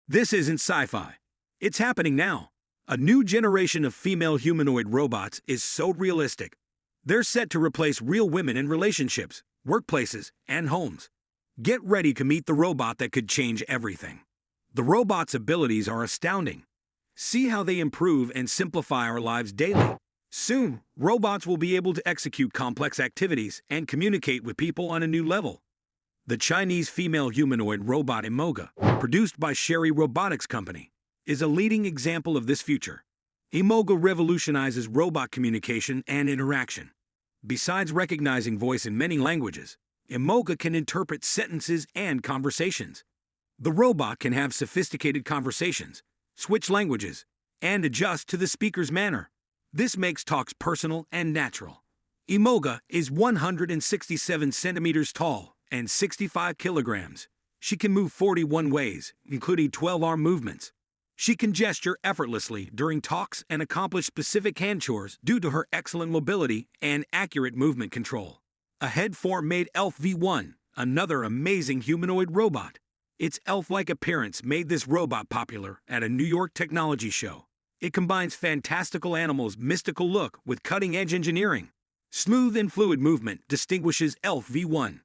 This isn't sci-fi. It's happening now. A new generation of female humanoid robots is so realistic. They're set to replace real women in relationships, workplaces, and homes. Get ready to meet the robot that could change everything. The robot's abilities are astounding. See how they improve and simplify our lives daily. Soon, robots will be able to execute complex activities and communicate with people on a new level. The Chinese female humanoid robot Imoga, produced by Sherry Robotics Company, is a leading example of this future. Imoga revolutionizes robot communication and interaction. Besides recognizing voice in many languages, Imoga can interpret sentences and conversations. The robot can have sophisticated conversations, switch languages, and adjust to the speaker's manner. This makes talks personal and natural. Imoga is 167 centimeters tall and 65 kilograms. She can move 41 ways, including 12 arm movements. She can gesture effortlessly during talks and accomplish specific hand chores due to her excellent mobility and accurate movement control. A head-form-made Elf V1, another amazing humanoid robot. Its elf-like appearance made this robot popular at a New York technology show. It combines fantastical animals' mystical look with cutting-edge engineering. Smooth and fluid movement distinguishes Elf V1.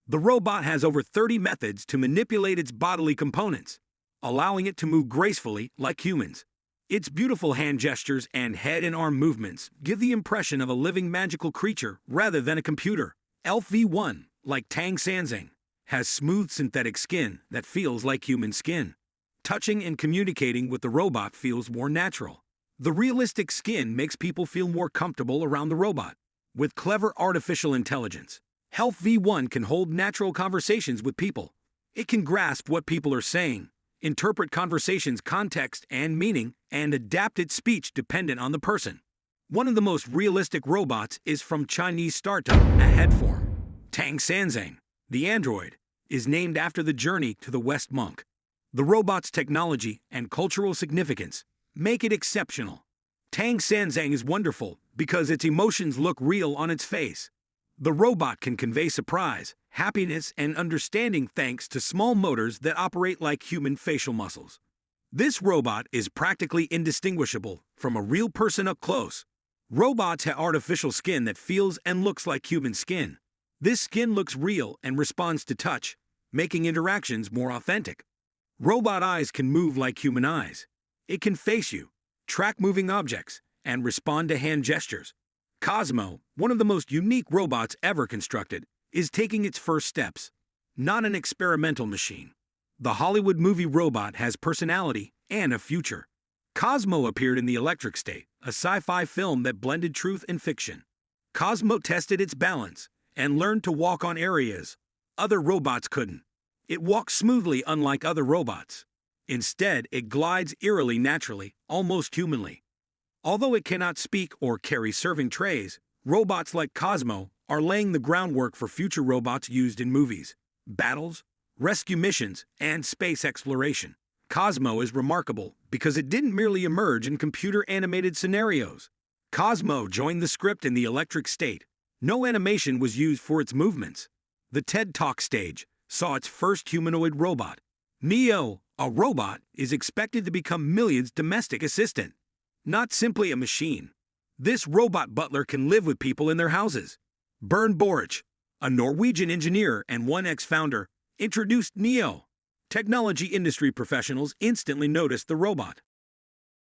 The robot has over 30 methods to manipulate its bodily components, allowing it to move gracefully like humans. Its beautiful hand gestures and head and arm movements give the impression of a living magical creature rather than a computer. Elf V1, like Tang Sanzang, has smooth synthetic skin that feels like human skin. Touching and communicating with the robot feels more natural. The realistic skin makes people feel more comfortable around the robot. With clever artificial intelligence, Elf V1 can hold natural conversations with people. It can grasp what people are saying, interpret conversations' context and meaning, and adapt its speech dependent on the person. One of the most realistic robots is from Chinese startup Aheadform. Tang Sanzang, the android, is named after the journey to the West Monk. The robot's technology and cultural significance make it exceptional. Tang Sanzang is wonderful because its emotions look real on its face. The robot can convey surprise, happiness, and understanding thanks to small motors that operate like human facial muscles. This robot is practically indistinguishable from a real person up close. Robots have artificial skin that feels and looks like human skin. This skin looks real and responds to touch, making interactions more authentic. Robot eyes can move like human eyes. It can face you, track moving objects, and respond to hand gestures. Cosmo, one of the most unique robots ever constructed, is taking its first steps. Not an experimental machine. The Hollywood movie robot has personality and a future. Cosmo appeared in The Electric State, a sci-fi film that blended truth and fiction. Cosmo tested its balance and learned to walk on areas other robots couldn't. It walks smoothly unlike other robots. Instead, it glides eerily naturally, almost humanly. Although it cannot speak or carry serving trays, robots like Cosmo are laying the groundwork for future robots used in movies, battles, rescue missions, and space exploration. Cosmo is remarkable because it didn't merely emerge in computer-animated scenarios. Cosmo joined the script in The Electric State. No animation was used for its movements. The TED Talk stage saw its first humanoid robot. Neo, a robot, is expected to become millions' domestic assistant. Not simply a machine. This robot butler can live with people in their houses. Bernd Borich, a Norwegian engineer and 1X founder, introduced Neo. Technology industry professionals instantly noticed the robot.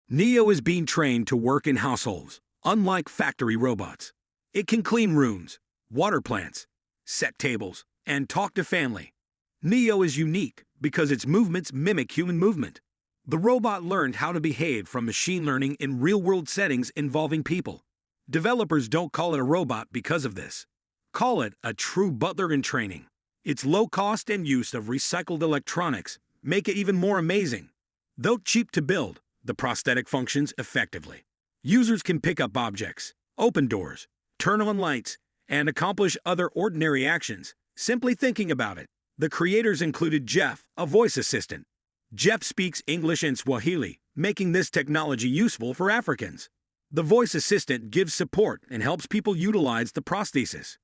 Neo is being trained to work in households, unlike factory robots. It can clean rooms, water plants, set tables, and talk to family. Neo is unique because its movements mimic human movement. The robot learned how to behave from machine learning in real-world settings involving people. Developers don't call it a robot because of this. Call it a true butler in training. Its low cost and use of recycled electronics make it even more amazing. Though cheap to build, the prosthetic functions effectively. Users can pick up objects, open doors, turn on lights, and accomplish other ordinary actions simply thinking about it. The creators included Jeff, a voice assistant. Jeff speaks English and Swahili, making this technology useful for Africans. The voice assistant gives support and helps people utilize the prosthesis.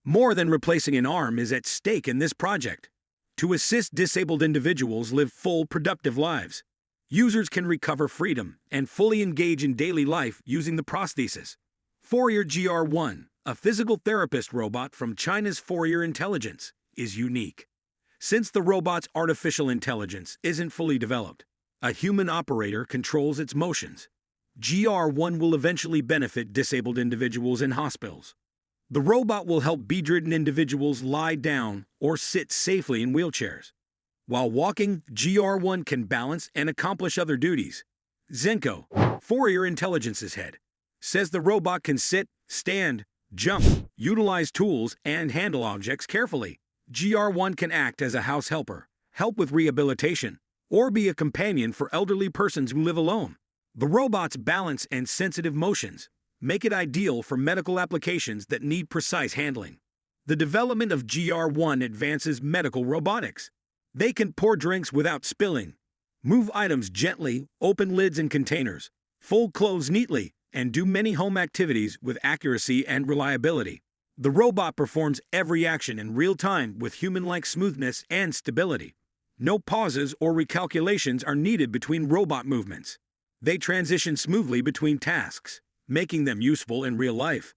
More than replacing an arm is at stake in this project. to assist disabled individuals live full, productive lives. Users can recover freedom and fully engage in daily life using the prosthesis. Fourier GR1, a physical therapist robot from China's Fourier Intelligence, is unique. Since the robot's artificial intelligence isn't fully developed, a human operator controls its motions. GR1 will eventually benefit disabled individuals in hospitals. The robot will help bedridden individuals lie down or sit safely in wheelchairs. While walking, GR1 can balance and accomplish other duties. Zenko, Fourier Intelligence's head, says the robot can sit, stand, jump, utilize tools, and handle objects carefully. GR1 can act as a house helper, help with rehabilitation, or be a companion for elderly persons who live alone. The robot's balance and sensitive motions make it ideal for medical applications that need precise handling. The development of GR1 advances medical robotics. They can pour drinks without spilling, move items gently, open lids and containers, fold clothes neatly, and do many home activities with accuracy and reliability. The robot performs every action in real time with human-like smoothness and stability. No pauses or recalculations are needed between robot movements. They transition smoothly between tasks, making them useful in real life.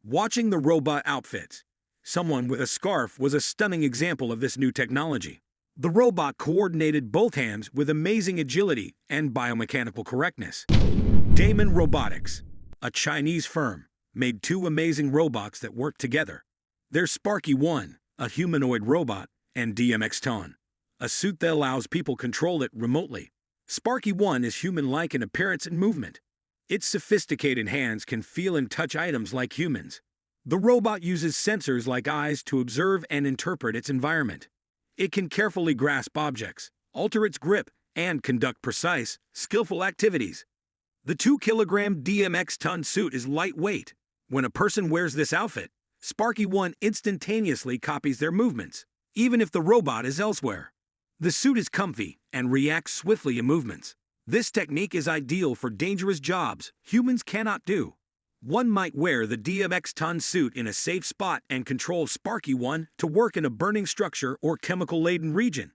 Watching the robot outfits, someone with a scarf was a stunning example of this new technology. The robot coordinated both hands with amazing agility and biomechanical correctness. Damon Robotics, a Chinese firm, made two amazing robots that work together. There's Sparky 1, a humanoid robot, and DMX Ton, a suit that allows people control it remotely. Sparky 1 is human-like in appearance and movement. Its sophisticated hands can feel and touch items like humans. The robot uses sensors like eyes to observe and interpret its environment. It can carefully grasp objects, alter its grip, and conduct precise, skillful activities. The 2-kilogram DMX Ton suit is lightweight. When a person wears this outfit, Sparky 1 instantaneously copies their movements, even if the robot is elsewhere. The suit is comfy and reacts swiftly to movements. This technique is ideal for dangerous jobs humans cannot do. One might wear the DMX Ton suit in a safe spot and control Sparky 1 to work in a burning structure or chemical-laden region.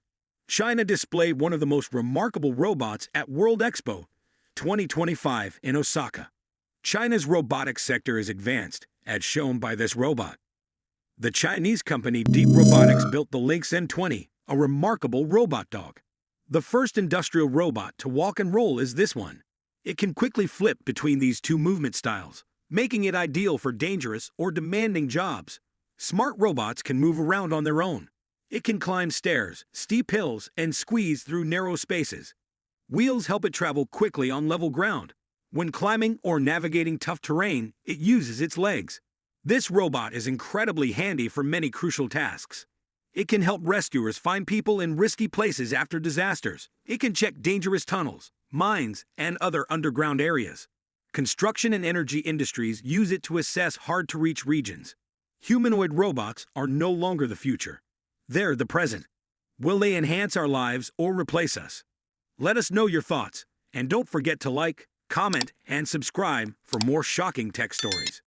China displayed one of the most remarkable robots at World Expo 2025 in Osaka. China's robotics sector is advanced, as shown by this robot. The Chinese company Deep Robotics built the Lynx N20, a remarkable robot dog. The first industrial robot to walk and roll is this one. It can quickly flip between these two movement styles, making it ideal for dangerous or demanding jobs. Smart robots can move around on their own. It can climb stairs, steep hills, and squeeze through narrow spaces. Wheels help it travel quickly on level ground. When climbing or navigating tough terrain, it uses its legs. This robot is incredibly handy for many crucial tasks. It can help rescuers find people in risky places after disasters. It can check dangerous tunnels, mines, and other underground areas. Construction and energy industries use it to assess hard-to-reach regions. Humanoid robots are no longer the future. They're the present. Will they enhance our lives or replace us? Let us know your thoughts, and don't forget to like, comment, and subscribe for more shocking tech stories.